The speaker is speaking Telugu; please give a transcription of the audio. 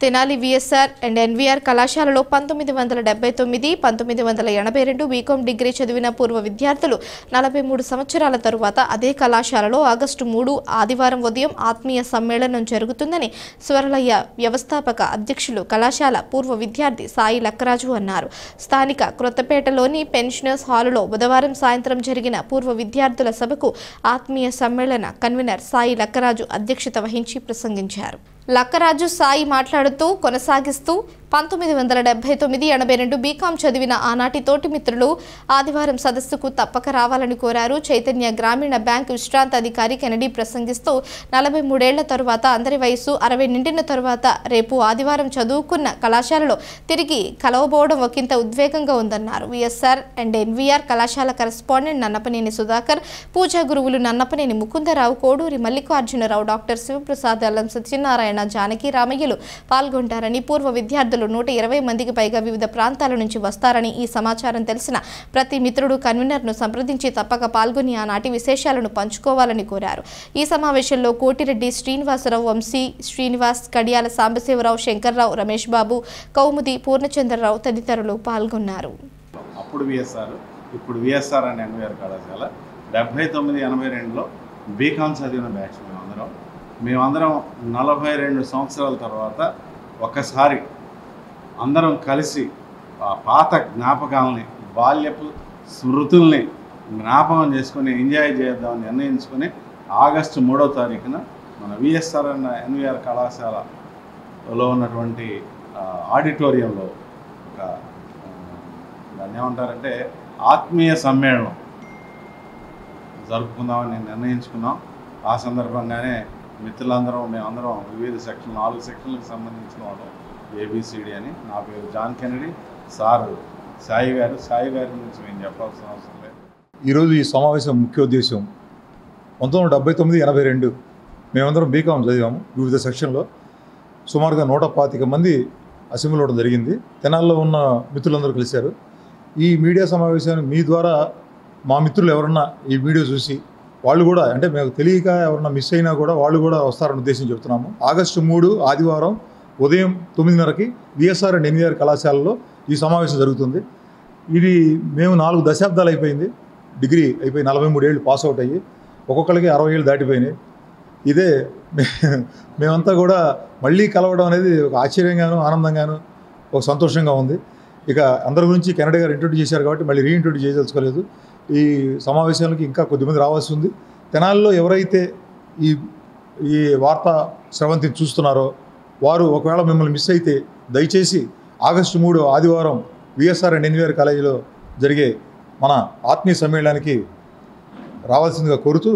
తెనాలి విఎస్ఆర్ అండ్ ఎన్వీఆర్ కళాశాలలో 1979, 1982 బీకాం డిగ్రీ చదివిన పూర్వ విద్యార్థులు 43 సంవత్సరాల తరువాత అదే కళాశాలలో ఆగస్టు 3 ఆదివారం ఉదయం ఆత్మీయ సమ్మేళనం జరుగుతుందని స్వరలయ వ్యవస్థాపక అధ్యక్షులు కళాశాల పూర్వ విద్యార్థి సాయి లక్కరాజు అన్నారు. స్థానిక క్రొత్తపేటలోని పెన్షనర్స్ హాలులో బుధవారం సాయంత్రం జరిగిన పూర్వ విద్యార్థుల సభకు ఆత్మీయ సమ్మేళన కన్వీనర్ సాయి లక్కరాజు అధ్యక్షత వహించి ప్రసంగించారు. లక్కరాజు సాయి మాట్లాడుతూ కొనసాగిస్తూ 1979, 82 బీకాం చదివిన ఆనాటి తోటి మిత్రులు ఆదివారం సదస్సుకు తప్పక రావాలని కోరారు. చైతన్య గ్రామీణ బ్యాంక్ విశ్రాంత అధికారి కెనడీ ప్రసంగిస్తూ 43 ఏళ్ల తరువాత అందరి వయసు 60 నిండిన తరువాత రేపు ఆదివారం చదువుకున్న కళాశాలలో తిరిగి కలవబోవడం ఒకంత ఉద్వేగంగా ఉందన్నారు. విఎస్ఆర్ అండ్ ఎన్వీఆర్ కళాశాల కరెస్పాండెంట్ నన్నపనేని సుధాకర్, పూజా గురువులు నన్నపనేని ముకుందరావు, కోడూరి మల్లికార్జునరావు, డాక్టర్ శివప్రసాద్, అల్లం సత్యనారాయణ, జానకి రామయ్యలు పాల్గొంటారని, పూర్వ విద్యార్థులు 120 మందికి పైగా వివిధ ప్రాంతాల నుంచి వస్తారని, ఈ సమాచారం తెలిసిన ప్రతి మిత్రుడు కన్వీనర్ను సంప్రదించి తప్పక పాల్గొని ఆనాటి విశేషాలను పంచుకోవాలని కోరారు. ఈ సమావేశంలో కోటిరెడ్డి శ్రీనివాసరావు, వంశీ శ్రీనివాస్, కడియాల సాంబశివరావు, శంకర్రావు, రమేష్ బాబు, కౌముది, పూర్ణచంద్రరావు తదితరులు పాల్గొన్నారు. అప్పుడు విఎస్ఆర్, ఇప్పుడు విఎస్ఆర్ అండ్ ఎన్వీఆర్ కళాశాల 79, 82లో బీకాం చదివిన బ్యాచ్ మేమందరం 42 సంవత్సరాల తర్వాత ఒక్కసారి అందరం కలిసి ఆ పాత జ్ఞాపకాలని, బాల్యపు స్మృతుల్ని జ్ఞాపకం చేసుకొని ఎంజాయ్ చేద్దామని నిర్ణయించుకొని ఆగస్టు 3వ తారీఖున మన విఎస్ఆర్ అండ్ ఎన్వీఆర్ కళాశాలలో ఉన్నటువంటి ఆడిటోరియంలో ఒక దాన్ని ఏమంటారంటే ఆత్మీయ సమ్మేళనం జరుపుకుందామని నిర్ణయించుకున్నాం. ఆ సందర్భంగానే మిత్రులందరం మేమందరం వివిధ సెక్షన్ 4 సెక్షన్లకు సంబంధించిన వాళ్ళం, ఏబిసిడి అని. నా పేరు జాన్ కెనడీ, సారు సాయి గారి గురించి మేము చెప్పాల్సిన అవసరం లేదు. ఈరోజు ఈ సమావేశం ముఖ్య ఉద్దేశం 1979, 82 మేమందరం బీకాం చదివాము. వివిధ సెక్షన్లో సుమారుగా 125 మంది అసెంబ్లీ అవ్వడం జరిగింది. తెనాల్లో ఉన్న మిత్రులందరూ కలిశారు. ఈ మీడియా సమావేశాన్ని మీ ద్వారా మా మిత్రులు ఎవరన్నా ఈ వీడియో చూసి వాళ్ళు కూడా, అంటే మీకు తెలియక ఎవరన్నా మిస్ అయినా కూడా వాళ్ళు కూడా వస్తారని ఉద్దేశం చెప్తున్నాము. ఆగస్టు 3 ఆదివారం ఉదయం 9:30కి విఎస్ఆర్ అండ్ ఎన్వీఆర్ కళాశాలలో ఈ సమావేశం జరుగుతుంది. ఇది మేము 4 దశాబ్దాలు అయిపోయింది, డిగ్రీ అయిపోయి 43 ఏళ్ళు పాస్ అవుట్ అయ్యి ఒక్కొక్కరికి 60 ఏళ్ళు దాటిపోయినాయి. ఇదే మేమంతా కూడా మళ్ళీ కలవడం అనేది ఒక ఆశ్చర్యంగాను, ఆనందంగాను, ఒక సంతోషంగా ఉంది. ఇక అందరి గురించి కెనడీ గారు ఇంట్రొడ్యూస్ చేశారు కాబట్టి మళ్ళీ రీఇంట్రొడ్యూస్ చేయదలుచుకోలేదు. ఈ సమావేశానికి ఇంకా కొద్దిమంది రావాల్సి ఉంది. తెనాలిలో ఎవరైతే ఈ వార్తా స్రవంతి చూస్తున్నారో వారు ఒకవేళ మిమ్మల్ని మిస్ అయితే దయచేసి ఆగస్టు 3 ఆదివారం విఎస్ఆర్ అండ్ ఎన్వీఆర్ కాలేజీలో జరిగే మన ఆత్మీయ సమ్మేళనానికి రావాల్సిందిగా కోరుతూ